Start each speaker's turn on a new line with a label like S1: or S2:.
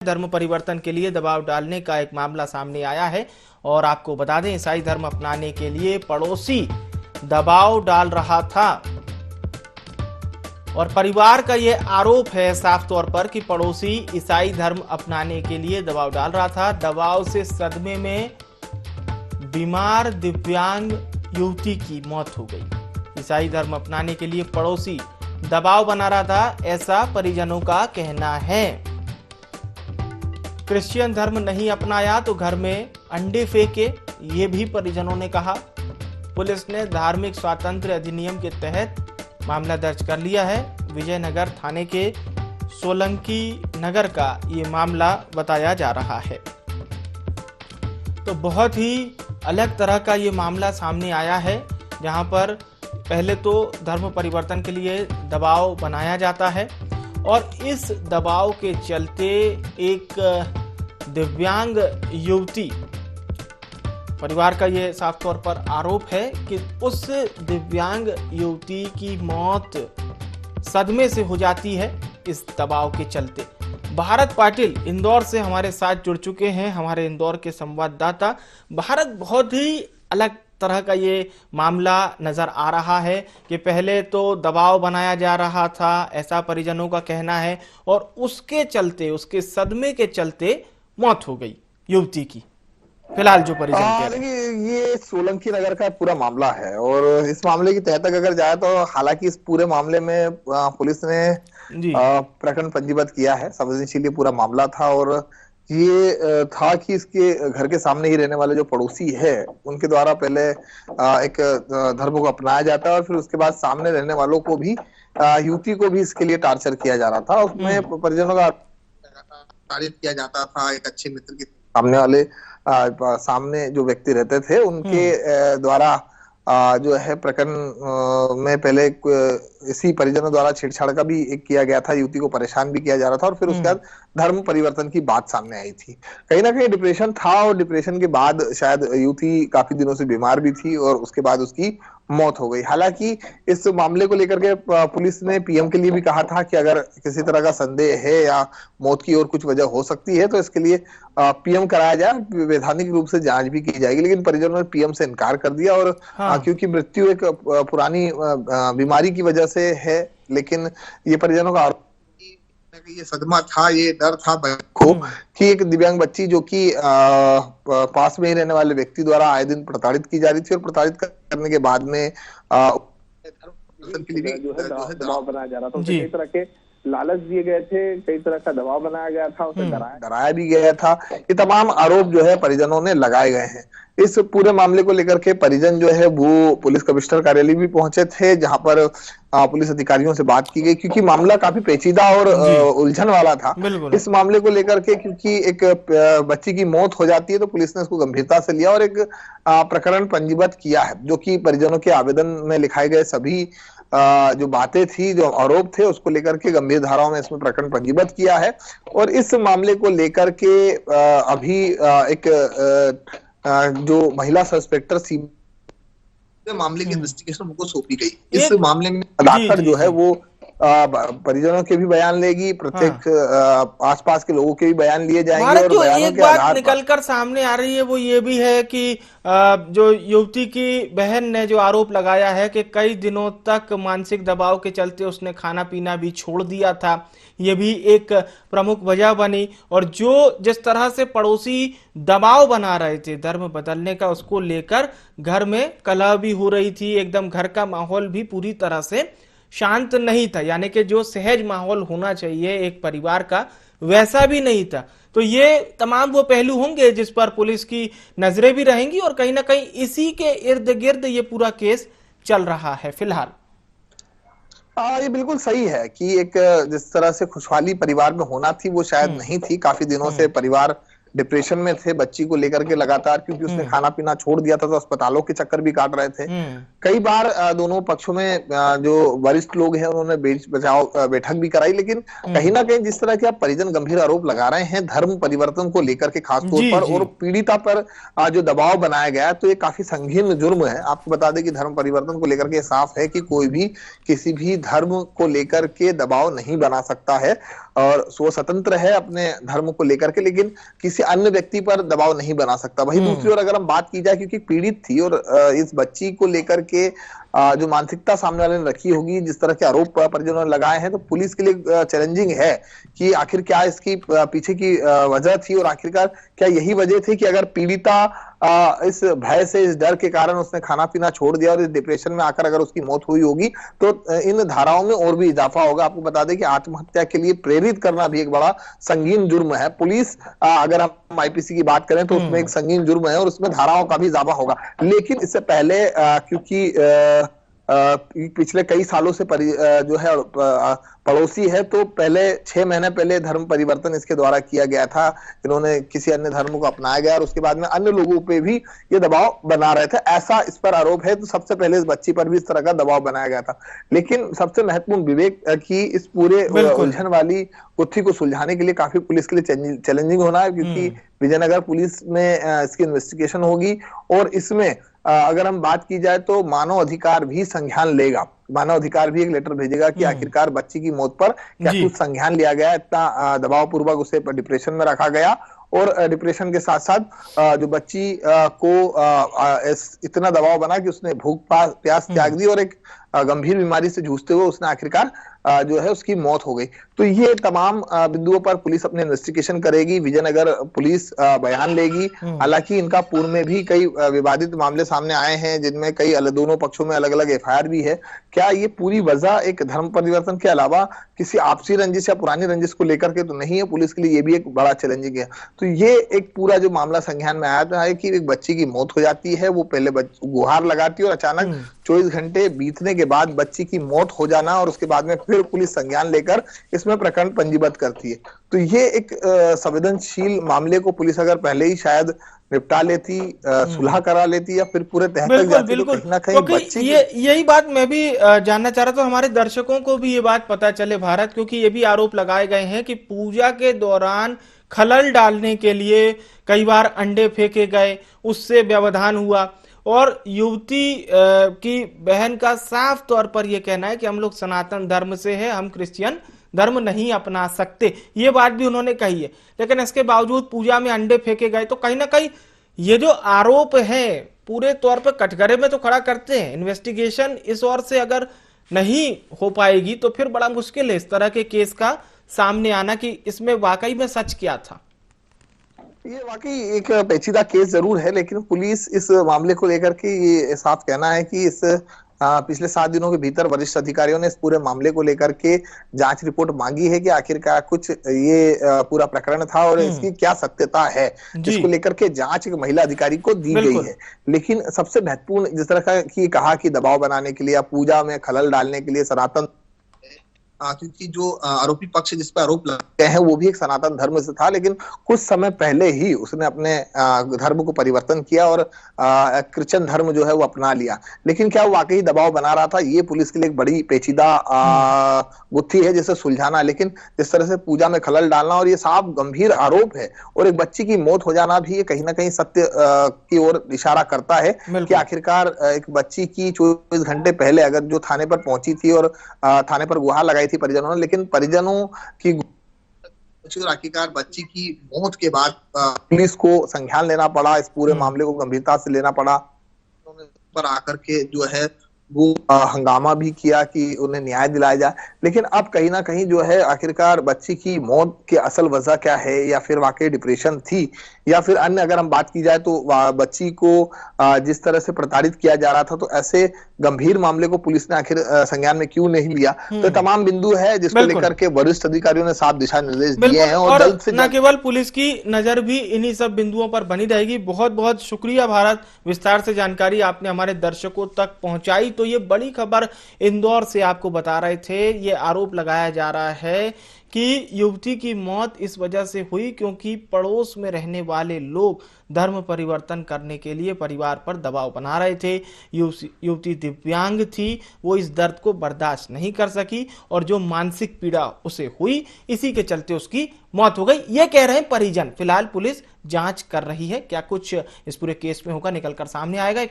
S1: धर्म परिवर्तन के लिए दबाव डालने का एक मामला सामने आया है और आपको बता दें ईसाई धर्म अपनाने के लिए पड़ोसी दबाव डाल रहा था और परिवार का यह आरोप है साफ तौर पर कि पड़ोसी ईसाई धर्म अपनाने के लिए दबाव डाल रहा था। दबाव से सदमे में बीमार दिव्यांग युवती की मौत हो गई। ईसाई धर्म अपनाने के लिए पड़ोसी दबाव बना रहा था, ऐसा परिजनों का कहना है। क्रिश्चियन धर्म नहीं अपनाया तो घर में अंडे फेंके, ये भी परिजनों ने कहा। पुलिस ने धार्मिक स्वातंत्र्य अधिनियम के तहत मामला दर्ज कर लिया है। विजयनगर थाने के सोलंकी नगर का ये मामला बताया जा रहा है। तो बहुत ही अलग तरह का ये मामला सामने आया है, जहां पर पहले तो धर्म परिवर्तन के लिए दबाव बनाया जाता है और इस दबाव के चलते एक दिव्यांग युवती, परिवार का यह साफ तौर पर आरोप है कि उस दिव्यांग युवती की मौत सदमे से हो जाती है इस दबाव के चलते। भारत पाटिल इंदौर से हमारे साथ जुड़ चुके हैं, हमारे इंदौर के संवाददाता। भारत, बहुत ही अलग तरह का ये मामला नजर आ रहा है कि पहले तो दबाव बनाया जा रहा था, ऐसा परिजनों का कहना है, और उसके चलते, उसके सदमे के चलते मौत हो गई युवती की। फिलहाल जो परिजन कह रहे हैं,
S2: देखिए, ये सोलंकी नगर का पूरा मामला है और इस मामले की तह तक अगर जाए तो हालांकि इस पूरे मामले में पुलिस ने
S1: जी
S2: प्रकरण पंजीबद्ध किया है। संवेदनशील ये पूरा मामला था और ये था कि इसके घर के सामने ही रहने वाले जो पड़ोसी है उनके द्वारा पहले एक धर्म को अपनाया जाता है और फिर उसके बाद सामने रहने वालों को भी, युवती को भी इसके लिए टार्चर किया जा रहा था। उसमें परिजनों का तारीफ किया जाता था। एक अच्छे मित्र की सामने वाले सामने जो व्यक्ति रहते थे उनके द्वारा जो है प्रकरण में पहले इसी परिजनों द्वारा छेड़छाड़ का भी एक किया गया था, युवती को परेशान भी किया जा रहा था और फिर उसके बाद धर्म परिवर्तन की बात सामने आई थी। कहीं ना कहीं डिप्रेशन था और डिप्रेशन के बाद शायद युवती काफी दिनों से बीमार भी थी और उसके बाद उसकी मौत हो गई। हालांकि इस मामले को लेकर के पुलिस ने पीएम के लिए भी कहा था कि अगर किसी तरह का संदेह है या मौत की और कुछ वजह हो सकती है तो इसके लिए पीएम कराया जाए, वैधानिक रूप से जांच भी की जाएगी। लेकिन परिजनों ने पीएम से इनकार कर दिया और क्योंकि मृत्यु एक पुरानी बीमारी की वजह से है, लेकिन ये परिजनों का ये सदमा था, ये डर था को कि एक दिव्यांग बच्ची जो कि पास में ही रहने वाले व्यक्ति द्वारा आए दिन प्रताड़ित की जा रही थी और प्रताड़ित करने के बाद में
S3: के लिए जो है दबाव बनाया जा रहा था, उसे कई तरह के लालच दिए गए थे, कई तरह का दबाव बनाया गया था, उसे
S2: डराया भी गया था। ये तमाम आरोप जो है परिजनों ने लगाए गए हैं। इस पूरे मामले को लेकर के परिजन जो है वो पुलिस कमिश्नर कार्यालय भी पहुंचे थे, जहां पर पुलिस अधिकारियों से बात की गई क्योंकि मामला काफी पेचीदा और उलझन वाला था। इस मामले को लेकर के क्योंकि एक बच्ची की मौत हो जाती है तो पुलिस ने इसको गंभीरता से लिया और एक प्रकरण पंजीबद्ध किया है, जो कि परिजनों के आवेदन में लिखाए गए सभी जो बातें थी, जो आरोप थे, उसको लेकर के गंभीर धाराओं में इसमें प्रकरण पंजीबद्ध किया है। और इस मामले को लेकर के अभी एक जो महिला सस्पेक्टर मामले की इन्वेस्टिगेशन उनको सौंपी गई। इस मामले में अदालत जो है वो परिजनों के भी बयान लेगी, प्रत्येक आसपास के लोगों के भी बयान लिए जाएंगे। और
S1: जो एक बात निकलकर सामने आ रही है वो ये भी है कि जो युवती की बहन ने जो आरोप लगाया है कि कई दिनों तक मानसिक दबाव के चलते उसने खाना पीना भी छोड़ दिया था, ये भी एक प्रमुख वजह बनी। और जो जिस तरह से पड़ोसी दबाव बना रहे थे धर्म बदलने का, उसको लेकर घर में कलह भी हो रही थी, एकदम घर का माहौल भी पूरी तरह से शांत नहीं था, यानी कि जो सहज माहौल होना चाहिए एक परिवार का वैसा भी नहीं था। तो ये तमाम वो पहलू होंगे जिस पर पुलिस की नजरें भी रहेंगी और कहीं ना कहीं इसी के इर्द गिर्द ये पूरा केस चल रहा है फिलहाल।
S2: ये बिल्कुल सही है कि एक जिस तरह से खुशहाली परिवार में होना थी वो शायद नहीं थी। काफी दिनों से परिवार डिप्रेशन में थे बच्ची को लेकर के लगातार, क्योंकि उसने खाना पीना छोड़ दिया था, तो अस्पतालों के चक्कर भी काट रहे थे। कई बार दोनों पक्षों में जो वरिष्ठ लोग हैं उन्होंने बचाव बैठक भी कराई, लेकिन कहीं ना कहीं जिस तरह के आप परिजन गंभीर आरोप लगा रहे हैं धर्म परिवर्तन को लेकर के खासतौर पर, और पीड़िता पर जो दबाव बनाया गया, तो ये काफी संगीन जुर्म है। आपको बता दें कि धर्म परिवर्तन को लेकर के साफ है कि कोई भी किसी भी धर्म को लेकर के दबाव नहीं बना सकता है, और वो स्वतंत्र है अपने धर्म को लेकर के, लेकिन किसी अन्य व्यक्ति पर दबाव नहीं बना सकता। वहीं दूसरी ओर अगर हम बात की जाए, क्योंकि पीड़ित थी और इस बच्ची को लेकर के जो मानसिकता सामने वाले ने रखी होगी, जिस तरह के आरोप परिजनों ने लगाए हैं, तो पुलिस के लिए चैलेंजिंग है कि आखिर क्या इसकी पीछे की वजह थी, और आखिरकार क्या यही वजह थी कि अगर पीड़िता इस भय से, इस डर के कारण उसने खाना पीना छोड़ दिया और इस डिप्रेशन में आकर अगर उसकी मौत हुई होगी, तो इन धाराओं में और भी इजाफा होगा। आपको बता दें कि आत्महत्या के लिए प्रेरित करना भी एक बड़ा संगीन जुर्म है। पुलिस अगर हम आईपीसी की बात करें तो उसमें एक संगीन जुर्म है और उसमें धाराओं का भी इजाफा होगा। लेकिन इससे पहले क्योंकि पिछले कई सालों से जो है पड़ोसी है, तो पहले 6 महीने पहले धर्म परिवर्तन इसके द्वारा किया गया था, इन्होंने किसी अन्य धर्म को अपनाया गया और उसके बाद में अन्य लोगों पे भी ये दबाव बना रहे थे, ऐसा इस पर आरोप है। तो सबसे पहले इस बच्ची पर भी इस तरह का दबाव बनाया गया था। लेकिन सबसे महत्वपूर्ण विवेक की इस पूरे उलझन वाली गुत्थी को सुलझाने के लिए काफी पुलिस के लिए चैलेंजिंग होना है, क्योंकि विजयनगर पुलिस में इसकी इन्वेस्टिगेशन होगी और इसमें अगर हम बात की जाए तो मानव अधिकार भी संज्ञान लेगा, मानव अधिकार भी एक लेटर भेजेगा कि आखिरकार बच्ची की मौत पर क्या कुछ संज्ञान लिया गया, इतना दबाव पूर्वक उसे डिप्रेशन में रखा गया, और डिप्रेशन के साथ साथ जो बच्ची को इतना दबाव बना कि उसने भूख प्यास त्याग दी और एक गंभीर बीमारी से जूझते हुए उसने आखिरकार जो है उसकी मौत हो गई। तो ये तमाम बिंदुओं पर पुलिस अपने इन्वेस्टिगेशन करेगी, विजयनगर पुलिस बयान लेगी। हालांकि इनका पूर्व में भी कई विवादित मामले सामने आए हैं, जिनमें कई दोनों पक्षों में अलग अलग एफआईआर भी है। क्या ये पूरी वजह एक धर्म परिवर्तन के अलावा किसी आपसी रंजिश या पुरानी रंजिश को लेकर के तो नहीं है? पुलिस के लिए ये भी एक बड़ा चैलेंजिंग है। तो ये एक पूरा जो मामला संज्ञान में आया है कि एक बच्ची की मौत हो जाती है, वो पहले गुहार लगाती है और अचानक 24 घंटे बीतने के बाद बच्ची की मौत हो जाना, और उसके बाद में फिर पुलिस संज्ञान लेकर इसमें प्रकरण पंजीबद्ध करती है। तो ये एक संवेदनशील मामले को पुलिस अगर पहले ही शायद निपटा लेती, सुलह करा लेती या फिर पूरे तह तक जाती, तो कहीं ना कहीं बच्ची
S1: यही बात मैं भी जानना चाह रहा था, हमारे दर्शकों को भी ये बात पता चले भारत, क्योंकि ये भी आरोप लगाए गए हैं कि पूजा के दौरान खलल डालने के लिए कई बार अंडे फेंके गए, उससे व्यवधान हुआ, और युवती की बहन का साफ तौर पर यह कहना है कि हम लोग सनातन धर्म से हैं, हम क्रिश्चियन धर्म नहीं अपना सकते, ये बात भी उन्होंने कही है। लेकिन इसके बावजूद पूजा में अंडे फेंके गए, तो कहीं ना कहीं ये जो आरोप है पूरे तौर पर कटघरे में तो खड़ा करते हैं। इन्वेस्टिगेशन इस ओर से अगर नहीं हो पाएगी तो फिर बड़ा मुश्किल है इस तरह के केस का सामने आना कि इसमें वाकई में सच क्या था।
S2: ये वाकई एक पेचीदा केस जरूर है, लेकिन पुलिस इस मामले को लेकर के ये साफ कहना है कि इस पिछले 7 दिनों के भीतर वरिष्ठ अधिकारियों ने इस पूरे मामले को लेकर के जांच रिपोर्ट मांगी है कि आखिरकार कुछ ये पूरा प्रकरण था और इसकी क्या सत्यता है, जिसको लेकर के जांच एक महिला अधिकारी को दी गई है। लेकिन सबसे महत्वपूर्ण जिस तरह का कि कहा कि दबाव बनाने के लिए या पूजा में खलल डालने के लिए सनातन, क्योंकि जो आरोपी पक्ष जिस पर आरोप लगाए हैं वो भी एक सनातन धर्म से था, लेकिन कुछ समय पहले ही उसने अपने धर्म को परिवर्तन किया और क्रिश्चियन धर्म जो है वो अपना लिया। लेकिन क्या वो वाकई दबाव बना रहा था, ये पुलिस के लिए एक बड़ी पेचीदा गुत्थी है जिसे सुलझाना। लेकिन जिस तरह से पूजा में खलल डालना और ये साफ गंभीर आरोप है, और एक बच्ची की मौत हो जाना भी ये कहीं ना कहीं सत्य की ओर इशारा करता है कि आखिरकार एक बच्ची की 24 घंटे पहले अगर जो थाने पर पहुंची थी और थाने पर गुहार लगाई थी परिजनों ने, लेकिन परिजनों की आखिरकार बच्ची की मौत के बाद पुलिस को संज्ञान लेना पड़ा, इस पूरे मामले को गंभीरता से लेना पड़ा। उन्होंने पर आकर के जो है वो हंगामा भी किया कि उन्हें न्याय दिलाया जाए। लेकिन अब कहीं ना कहीं जो है आखिरकार बच्ची की मौत की असल वजह क्या है, या फिर वाकई डिप्रेशन थी, या फिर अन्य अगर हम बात की जाए तो बच्ची को जिस तरह से प्रताड़ित किया जा रहा था, तो ऐसे गंभीर मामले को पुलिस ने आखिर संज्ञान में क्यों नहीं लिया। तो तमाम बिंदु है जिसको लेकर के वरिष्ठ अधिकारियों ने साफ दिशा निर्देश दिए हैं, और जल्द से
S1: न केवल पुलिस की नजर भी इन्हीं सब बिंदुओं पर बनी रहेगी। बहुत बहुत शुक्रिया भारत, विस्तार से जानकारी आपने हमारे दर्शकों तक पहुंचाई। तो ये बड़ी खबर इंदौर से आपको बता रहे थे। ये आरोप लगाया जा रहा है कि युवती की मौत इस वजह से हुई क्योंकि पड़ोस में रहने वाले लोग धर्म परिवर्तन करने के लिए परिवार पर दबाव बना रहे थे। युवती दिव्यांग थी, वो इस दर्द को बर्दाश्त नहीं कर सकी और जो मानसिक पीड़ा उसे हुई, इसी के चलते उसकी मौत हो गई, ये कह रहे हैं परिजन। फिलहाल पुलिस जांच कर रही है, क्या कुछ इस पूरे केस में होगा निकलकर सामने आएगा।